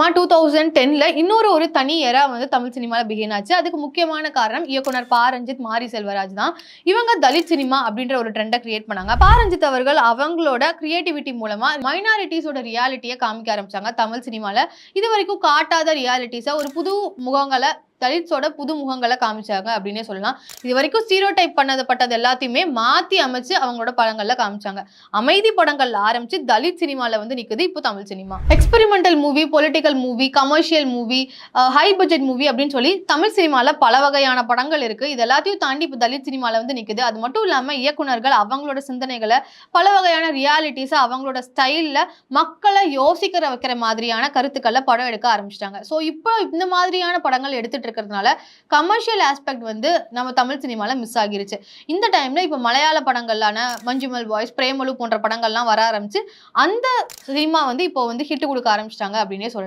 Cinema 2010ல ஒரு தனி எரா வந்து தமிழ் சினிமால பிகின் ஆச்சு. அதுக்கு முக்கியமான காரணம் இயக்குனர் பா. ரஞ்சித், மாரி செல்வராஜ் தான். இவங்க தலித் சினிமா அப்படின்ற ஒரு ட்ரெண்ட கிரியேட் பண்ணாங்க. பா. ரஞ்சித் அவர்கள் அவங்களோட கிரியேட்டிவிட்டி மூலமா மைனாரிட்டீஸோட ரியாலிட்டிய காமிக்க ஆரம்பிச்சாங்க தமிழ் சினிமால. இதுவரைக்கும் காட்டாத ரியாலிட்டீஸ ஒரு புது முகங்கள தலித்ஸோட புது முகங்களை காமிச்சாங்க அப்படின்னே சொல்லலாம். இது வரைக்கும் ஸ்டீரியோடைப் பண்ணப்பட்டது எல்லாத்தையுமே மாத்தி அமைச்சு அவங்களோட படங்கள்ல காமிச்சாங்க. அமைதி படங்கள்ல ஆரம்பிச்சு தலித் சினிமால வந்து நிக்குது இப்போ Tamil cinema. Experimental movie, political movie, commercial movie, high budget movie அப்படின்னு சொல்லி தமிழ் சினிமால பல வகையான படங்கள் இருக்கு. இது எல்லாத்தையும் தாண்டி இப்போ தலித் சினிமால வந்து நிக்குது. அது மட்டும் இல்லாம இயக்குனர்கள் அவங்களோட சிந்தனைகளை பல வகையான ரியாலிட்டிஸை அவங்களோட ஸ்டைல்ல மக்களை யோசிக்கிற வைக்கிற மாதிரியான கருத்துக்களை படம் எடுக்க ஆரம்பிச்சிட்டாங்க. ஸோ இப்போ இந்த மாதிரியான படங்கள் எடுத்துட்டு இருக்கிறதுனால கமர்ஷியல் ஆஸ்பெக்ட் வந்து நம்ம தமிழ் சினிமால மிஸ் ஆகிருச்சு. இந்த டைம்ல இப்ப மலையாள படங்களான மஞ்சுமல் பாய்ஸ், பிரேமலு போன்ற படங்கள்லாம் வர ஆரம்பிச்சு அந்த சினிமா வந்து இப்போ வந்து ஹிட் கொடுக்க ஆரம்பிச்சிட்டாங்க அப்படின்னே சொல்லலாம்.